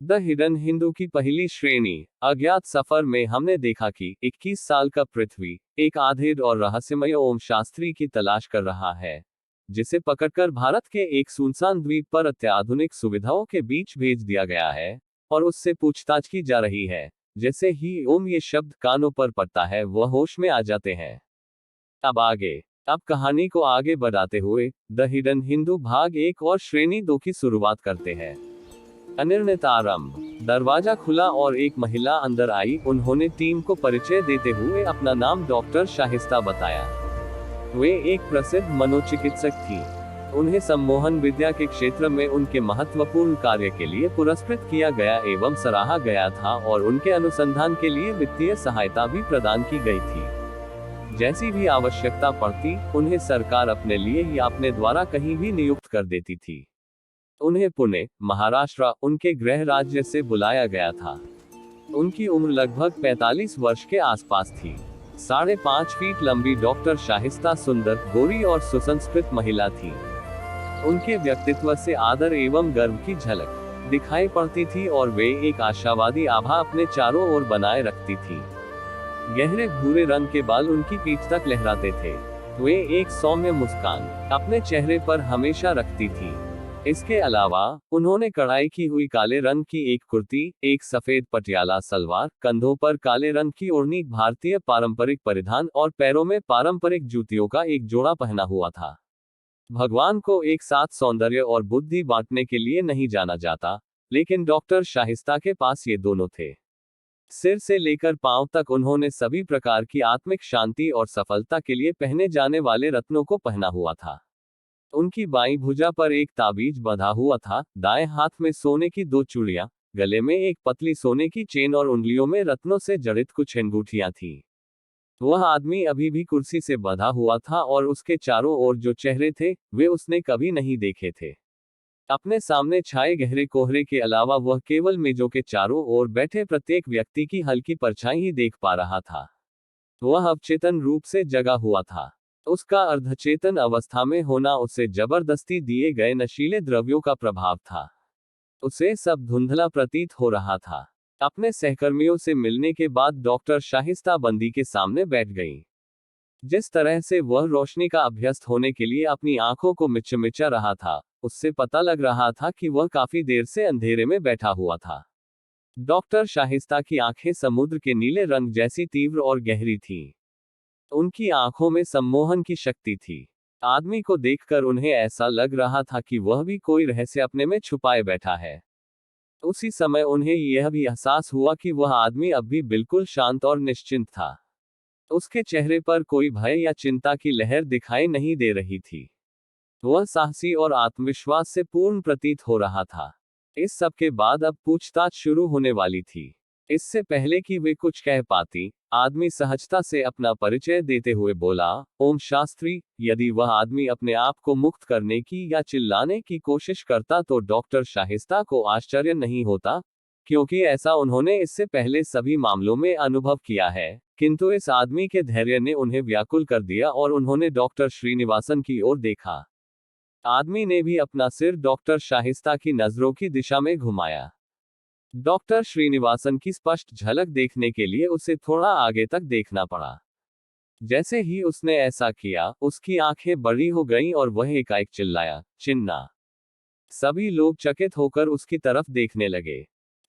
The hidden Hindu की पहली श्रेणी। अज्ञात सफर में हमने देखा कि 21 साल का पृथ्वी एक आधेड़ और रहस्यमय ओम शास्त्री की तलाश कर रहा है, जिसे पकड़कर भारत के एक सुनसान द्वीप पर अत्याधुनिक सुविधाओं के बीच भेज दिया गया है, और उससे पूछताछ की जा रही है। जैसे ही ओम ये शब्द कानों पर पड़ता है, वह होश में आ जाते हैं। अब कहानी को आगे बढ़ाते हुए द हिडन हिंदू भाग 1 और श्रेणी 2 की शुरुआत करते हैं। अनिर्णित आरंभ। दरवाजा खुला और एक महिला अंदर आई। उन्होंने टीम को परिचय देते हुए अपना नाम डॉक्टर शाहिस्ता बताया। वे एक प्रसिद्ध मनोचिकित्सक थी। उन्हें सम्मोहन विद्या के क्षेत्र में उनके महत्वपूर्ण कार्य के लिए पुरस्कृत किया गया एवं सराहा गया था, और उनके अनुसंधान के लिए वित्तीय सहायता भी प्रदान की गई थी। जैसी भी आवश्यकता पड़ती, उन्हें सरकार अपने लिए या अपने द्वारा कहीं भी नियुक्त कर देती थी। उन्हें पुणे, महाराष्ट्र, उनके गृह राज्य से बुलाया गया था। उनकी उम्र लगभग 45 वर्ष के आसपास थी। 5.5 फीट लंबी डॉक्टर शाहिस्ता सुंदर, गोरी और सुसंस्कृत महिला थी। उनके व्यक्तित्व से आदर एवं गर्व की झलक दिखाई पड़ती थी, और वे एक आशावादी आभा अपने चारों ओर बनाए रखती थी। गहरे भूरे रंग के बाल उनकी पीठ तक लहराते थे। वे एक सौम्य मुस्कान अपने चेहरे पर हमेशा रखती थी। इसके अलावा उन्होंने कढ़ाई की हुई काले रंग की एक कुर्ती, एक सफेद पटियाला सलवार, कंधों पर काले रंग की ओढ़नी, भारतीय पारंपरिक परिधान और पैरों में पारंपरिक जूतियों का एक जोड़ा पहना हुआ था। भगवान को एक साथ सौंदर्य और बुद्धि बांटने के लिए नहीं जाना जाता, लेकिन डॉक्टर शाहिस्ता के पास ये दोनों थे। सिर से लेकर पांव तक उन्होंने सभी प्रकार की आत्मिक शांति और सफलता के लिए पहने जाने वाले रत्नों को पहना हुआ था। उनकी बाईं भुजा पर एक ताबीज बंधा हुआ था, दाएं हाथ में सोने की 2 चूड़ियां, गले में एक पतली सोने की चेन और उंगलियों में रत्नों से जड़ित कुछ अंगूठियां थीं। वह आदमी अभी भी कुर्सी से बंधा हुआ था, और उसके चारों ओर जो चेहरे थे, वे उसने कभी नहीं देखे थे। अपने सामने छाए गहरे कोहरे के अलावा वह केवल मेजों के चारों ओर बैठे प्रत्येक व्यक्ति की हल्की परछाई ही देख पा रहा था। वह अवचेतन रूप से जगा हुआ था। उसका अर्धचेतन अवस्था में होना उसे जबरदस्ती दिए गए नशीले द्रव्यों का प्रभाव था। उसे सब धुंधला प्रतीत हो रहा था। अपने सहकर्मियों से मिलने के बाद डॉक्टर शाहिस्ता बंदी के सामने बैठ गई। जिस तरह से वह रोशनी का अभ्यस्त होने के लिए अपनी आंखों को मिचमिचा रहा था, उससे पता लग रहा था कि वह काफी देर से अंधेरे में बैठा हुआ था। डॉक्टर शाहिस्ता की आंखें समुद्र के नीले रंग जैसी तीव्र और गहरी थीं। उनकी आंखों में सम्मोहन की शक्ति थी। आदमी को देखकर उन्हें ऐसा लग रहा था कि वह भी कोई रहस्य अपने में छुपाए बैठा है। उसी समय उन्हें यह भी एहसास हुआ कि वह आदमी अब भी बिल्कुल शांत और निश्चिंत था। उसके चेहरे पर कोई भय या चिंता की लहर दिखाई नहीं दे रही थी। वह साहसी और आत्मविश्वास से पूर्ण प्रतीत हो रहा था। इस सब के बाद अब पूछताछ शुरू होने वाली थी। इससे पहले कि वे कुछ कह पाती, आदमी सहजता से अपना परिचय देते हुए बोला, ओम शास्त्री। यदि वह आदमी अपने आप को मुक्त करने की या चिल्लाने की कोशिश करता तो डॉक्टर शाहिस्ता को आश्चर्य नहीं होता, क्योंकि ऐसा उन्होंने इससे पहले सभी मामलों में अनुभव किया है। किंतु इस आदमी के धैर्य ने उन्हें व्याकुल कर दिया, और उन्होंने डॉक्टर श्रीनिवासन की ओर देखा। आदमी ने भी अपना सिर डॉक्टर शाहिस्ता की नजरों की दिशा में घुमाया। डॉक्टर श्रीनिवासन की स्पष्ट झलक देखने के लिए उसे थोड़ा आगे तक देखना पड़ा। जैसे ही उसने ऐसा किया, उसकी आंखें बड़ी हो गईं और वह एकाएक चिल्लाया, चिन्ना। सभी लोग चकित होकर उसकी तरफ देखने लगे।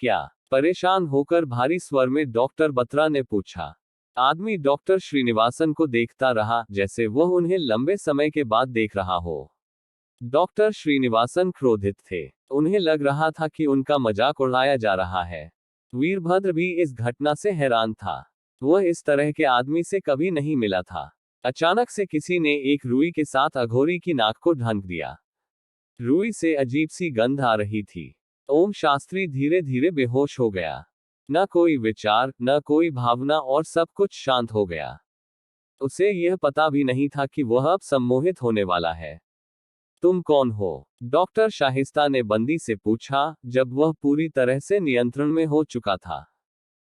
क्या? परेशान होकर भारी स्वर में डॉक्टर बत्रा ने पूछा। आदमी डॉक्टर श्रीनिवासन को देखता रहा, जैसे वह उन्हें लंबे समय के बाद देख रहा हो। डॉक्टर श्रीनिवासन क्रोधित थे। उन्हें लग रहा था कि उनका मजाक उड़ाया जा रहा है। वीरभद्र भी इस घटना से हैरान था। वह इस तरह के आदमी से कभी नहीं मिला था। अचानक से किसी ने एक रुई के साथ अघोरी की नाक को ढंक दिया। रुई से अजीब सी गंध आ रही थी। ओम शास्त्री धीरे धीरे बेहोश हो गया। न कोई विचार, न कोई भावना, और सब कुछ शांत हो गया। उसे यह पता भी नहीं था कि वह अब सम्मोहित होने वाला है। तुम कौन हो? डॉक्टर शाहिस्ता ने बंदी से पूछा, जब वह पूरी तरह से नियंत्रण में हो चुका था।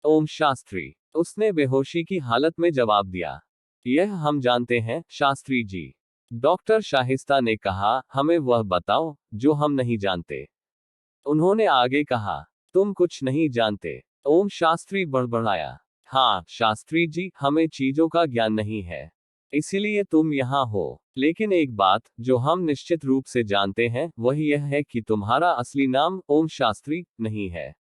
ओम शास्त्री, उसने बेहोशी की हालत में जवाब दिया। यह हम जानते हैं, शास्त्री जी। डॉक्टर शाहिस्ता ने कहा, हमें वह बताओ जो हम नहीं जानते। उन्होंने आगे कहा, तुम कुछ नहीं जानते, ओम शास्त्री बड़बड़ाया। हाँ शास्त्री जी, हमें चीजों का ज्ञान नहीं है, इसीलिए तुम यहाँ हो। लेकिन एक बात जो हम निश्चित रूप से जानते हैं वह यह है कि तुम्हारा असली नाम ओम शास्त्री नहीं है।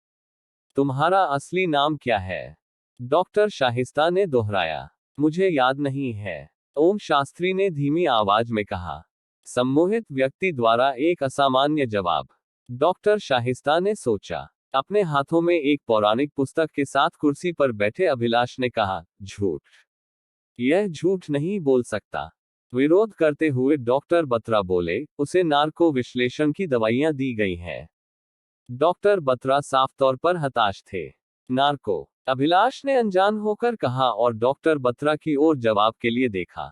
तुम्हारा असली नाम क्या है? डॉक्टर शाहिस्ता ने दोहराया। मुझे याद नहीं है, ओम शास्त्री ने धीमी आवाज में कहा। सम्मोहित व्यक्ति द्वारा एक असामान्य जवाब। डॉक्टर शाहिस्ता ने सोचा। अपने हाथों में एक पौराणिक पुस्तक के साथ कुर्सी पर बैठे अभिलाष ने कहा, झूठ। यह झूठ नहीं बोल सकता। विरोध करते हुए डॉक्टर बत्रा बोले, उसे नार्को विश्लेषण की दवाइयां दी गई हैं। डॉक्टर बत्रा साफ तौर पर हताश थे। नार्को, अभिलाष ने अनजान होकर कहा और डॉक्टर बत्रा की ओर जवाब के लिए देखा।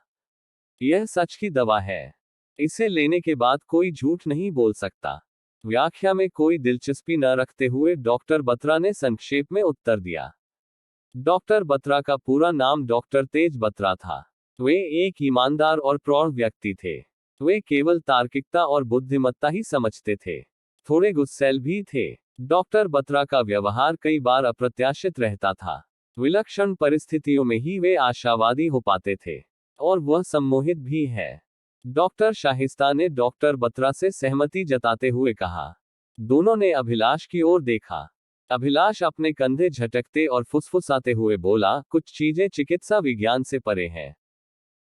यह सच की दवा है। इसे लेने के बाद कोई झूठ नहीं बोल सकता। व्याख्या में कोई दिलचस्पी न रखते हुए डॉक्टर बत्रा ने संक्षेप में उत्तर दिया। डॉक्टर बत्रा का पूरा नाम डॉक्टर तेज बत्रा था। वे एक ईमानदार और प्रौढ़ व्यक्ति थे। वे केवल तार्किकता और बुद्धिमत्ता ही समझते थे। थोड़े गुस्सैल भी थे। डॉक्टर बत्रा का व्यवहार कई बार अप्रत्याशित रहता था। विलक्षण परिस्थितियों में ही वे आशावादी हो पाते थे। और वह सम्मोहित भी है। डॉक्टर शाहिस्ता ने डॉक्टर बत्रा से सहमति जताते हुए कहा। दोनों ने अभिलाष की ओर देखा। अभिलाष अपने कंधे झटकते और फुसफुसाते हुए बोला, कुछ चीजें चिकित्सा विज्ञान से परे हैं।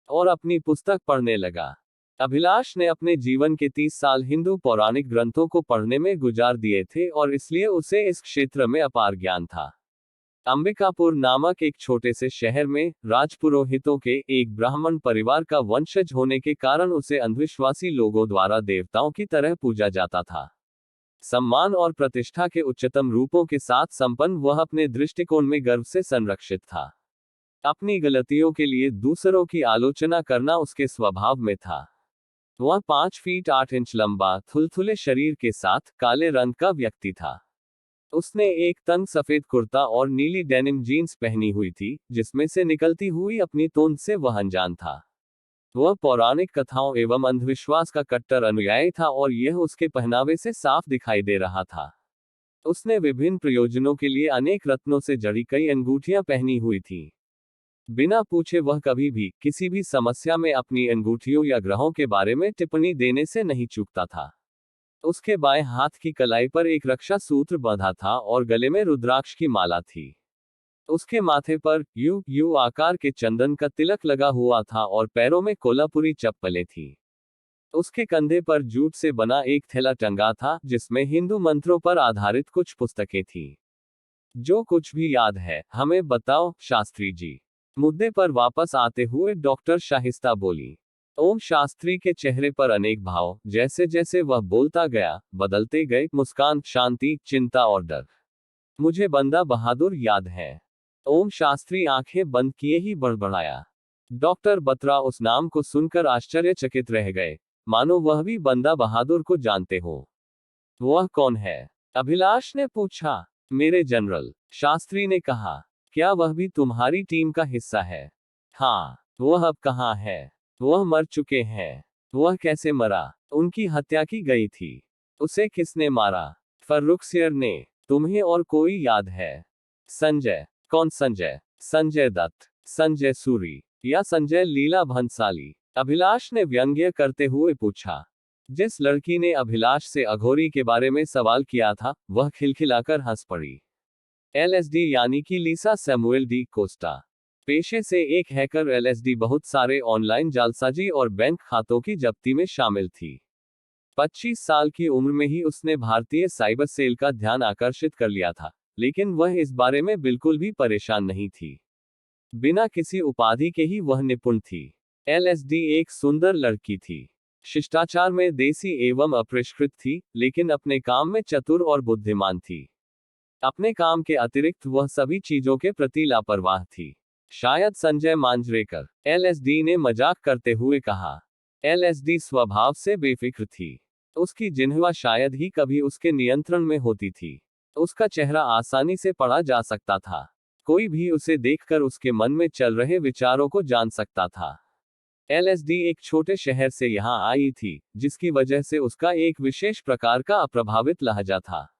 और अपनी पुस्तक पढ़ने लगा। अभिलाष ने अपने जीवन के 30 साल हिंदू पौराणिक ग्रंथों को पढ़ने में गुजार दिए थे और इसलिए उसे इस क्षेत्र में अपार ज्ञान था। अंबिकापुर नामक एक छोटे से शहर में राजपुरोहितों के एक ब्राह्मण परिवार का वंशज होने के कारण उसे अंधविश्वासी लोगों द्वारा देवताओं की तरह पूजा जाता था। सम्मान और प्रतिष्ठा के उच्चतम रूपों के साथ संपन्न वह अपने दृष्टिकोण में गर्व से संरक्षित था। अपनी गलतियों के लिए दूसरों की आलोचना करना उसके स्वभाव में था। वह 5 फीट 8 इंच लंबा, थुलथुले शरीर के साथ काले रंग का व्यक्ति था। उसने एक तंग सफेद कुर्ता और नीली डेनिम जीन्स पहनी हुई थी, जिसमें से निकलती हुई अपनी तोंद से वह अनजान था। वह पौराणिक कथाओं एवं अंधविश्वास का कट्टर अनुयायी था और यह उसके पहनावे से साफ दिखाई दे रहा था। उसने विभिन्न प्रयोजनों के लिए अनेक रत्नों से जड़ी कई अंगूठियां पहनी हुई थी। बिना पूछे वह कभी भी किसी भी समस्या में अपनी अंगूठियों या ग्रहों के बारे में टिप्पणी देने से नहीं चूकता था। उसके बाएं हाथ की कलाई पर एक रक्षा सूत्र बंधा था और गले में रुद्राक्ष की माला थी। उसके माथे पर यू आकार के चंदन का तिलक लगा हुआ था और पैरों में कोल्हापुरी चप्पलें थी। उसके कंधे पर जूट से बना एक थैला टंगा था, जिसमें हिंदू मंत्रों पर आधारित कुछ पुस्तकें थीं। जो कुछ भी याद है, हमें बताओ, शास्त्री जी। मुद्दे पर वापस आते हुए डॉक्टर शाहिस्ता बोली। ओम शास्त्री के चेहरे पर अनेक भाव, जैसे जैसे वह बोलता गया, बदलते गए। मुस्कान, शांति, चिंता और डर। मुझे बंदा बहादुर याद है। ओम शास्त्री आंखें बंद किए ही बड़बड़ाया। डॉक्टर बत्रा उस नाम को सुनकर आश्चर्यचकित रह गए, मानो वह भी बंदा बहादुर को जानते हो। वह कौन है? अभिलाष ने पूछा। मेरे जनरल, शास्त्री ने कहा। क्या वह भी तुम्हारी टीम का हिस्सा है? हाँ। वह अब कहाँ है? वह मर चुके हैं। वह कैसे मरा? उनकी हत्या की गई थी। उसे किसने मारा? फर्रुखसियर ने। तुम्हें और कोई याद है? संजय। कौन संजय? संजय दत्त, संजय सूरी, या संजय लीला भंसाली? अभिलाष ने व्यंग्य करते हुए पूछा। जिस लड़की ने अभिलाष से अघोरी के बारे में सवाल किया था, वह खिलखिलाकर हंस पड़ी। LSD यानी कि लीसा सैमुएल डी कोस्टा। पेशे से एक हैकर, LSD बहुत सारे ऑनलाइन जालसाजी और बैंक खातों की जब्ती में शामिल थी। 25 साल की उम्र में ही उसने भारतीय साइबर सेल का ध्यान आकर्षित कर लिया था, लेकिन वह इस बारे में बिल्कुल भी परेशान नहीं थी। बिना किसी उपाधि के ही वह निपुण थी। LSD एक सुंदर लड़की थी। शिष्टाचार में देसी एवं अपरिष्कृत थी, लेकिन अपने काम में चतुर और बुद्धिमान थी। अपने काम के अतिरिक्त वह सभी चीजों के प्रति लापरवाह थी। शायद संजय मांजरेकर, LSD ने मजाक करते हुए कहा। LSD स्वभाव से बेफिक्र थी। उसकी जिह्वा शायद ही कभी उसके नियंत्रण में होती थी। उसका चेहरा आसानी से पढ़ा जा सकता था। कोई भी उसे देखकर उसके मन में चल रहे विचारों को जान सकता था। LSD एक छोटे शहर से यहाँ आई थी, जिसकी वजह से उसका एक विशेष प्रकार का अप्रभावित लहजा था।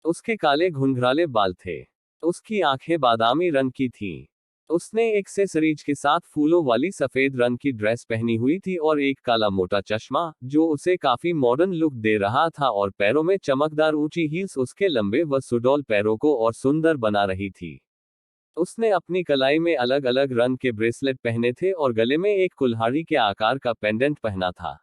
उसके काले घुंघराले बाल थे। उसकी आंखें बादामी रंग की थीं। उसने एक्सेसरीज के साथ फूलों वाली सफेद रंग की ड्रेस पहनी हुई थी और एक काला मोटा चश्मा, जो उसे काफी मॉडर्न लुक दे रहा था, और पैरों में चमकदार ऊंची हील्स उसके लंबे व सुडौल पैरों को और सुंदर बना रही थी। उसने अपनी कलाई में अलग अलग रंग के ब्रेसलेट पहने थे और गले में एक कुल्हाड़ी के आकार का पेंडेंट पहना था।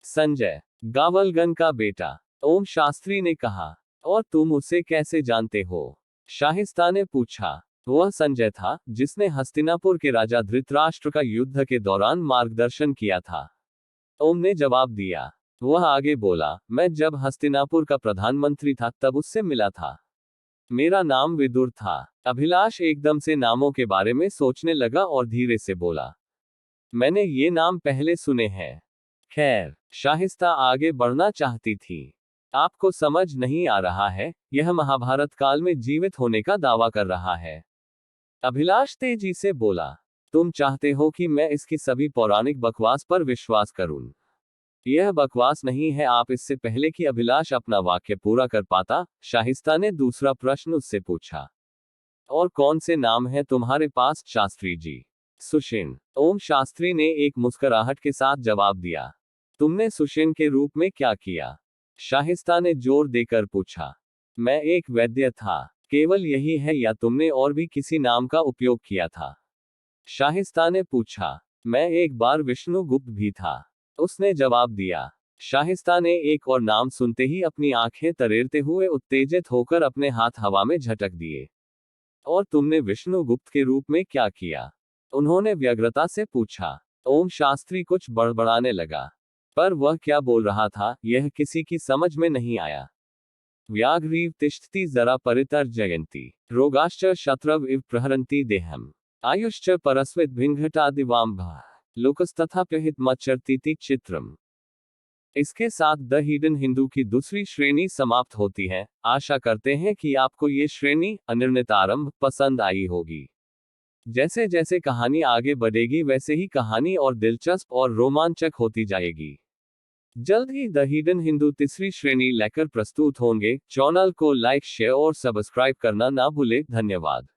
संजय, गावलगन का बेटा, ओम शास्त्री ने कहा। और तुम उसे कैसे जानते हो? शाहिस्ता ने पूछा। वह संजय था, जिसने हस्तिनापुर के राजा धृतराष्ट्र का युद्ध के दौरान मार्गदर्शन किया था। ओम ने जवाब दिया। वह आगे बोला, मैं जब हस्तिनापुर का प्रधानमंत्री था तब उससे मिला था। मेरा नाम विदुर था। अभिलाष एकदम से नामों के बारे में सोचने लगा और धीरे से बोला, मैंने ये नाम पहले सुने हैं। खैर, शाहिस्ता आगे बढ़ना चाहती थी। आपको समझ नहीं आ रहा है, यह महाभारत काल में जीवित होने का दावा कर रहा है। अभिलाष तेजी से बोला, तुम चाहते हो कि मैं इसकी सभी पौराणिक बकवास पर विश्वास करूं? यह बकवास नहीं है। आप इससे पहले कि अभिलाष अपना वाक्य पूरा कर पाता, शाहिस्ता ने दूसरा प्रश्न उससे पूछा। और कौन से नाम हैं तुम्हारे पास, शास्त्री जी? सुषेण, ओम शास्त्री ने एक मुस्कुराहट के साथ जवाब दिया। तुमने सुषेण के रूप में क्या किया? शाहिस्ता ने जोर देकर पूछा। मैं एक वैद्य था। केवल यही है, या तुमने और भी किसी नाम का उपयोग किया था? शाहिस्ता ने पूछा। मैं एक बार विष्णुगुप्त भी था, उसने जवाब दिया। शाहिस्ता ने एक और नाम सुनते ही अपनी आंखें तरेरते हुए उत्तेजित होकर अपने हाथ हवा में झटक दिए। और तुमने विष्णुगुप्त के रूप में क्या किया? उन्होंने व्यग्रता से पूछा। ओम शास्त्री कुछ बड़बड़ाने लगा, पर वह क्या बोल रहा था, यह किसी की समझ में नहीं आया। व्याघ्रीव तिष्ठति जरा परितर्जयन्ति, रोगाश्च शत्रव इव प्रहरन्ति देहम, आयुश्च परस्वित भिंघटादिवाम्भः, लोकस्तथाप्यहित मच्चर्तीति चित्रम। इसके साथ द हिडन हिंदू की दूसरी श्रेणी समाप्त होती है। आशा करते हैं कि आपको ये श्रेणी, अनिर्णित आरंभ, पसंद आई होगी। जैसे जैसे कहानी आगे बढ़ेगी वैसे ही कहानी और दिलचस्प और रोमांचक होती जाएगी। जल्द ही द हिडन हिंदू तीसरी श्रेणी लेकर प्रस्तुत होंगे। चैनल को लाइक, शेयर और सब्सक्राइब करना ना भूले। धन्यवाद।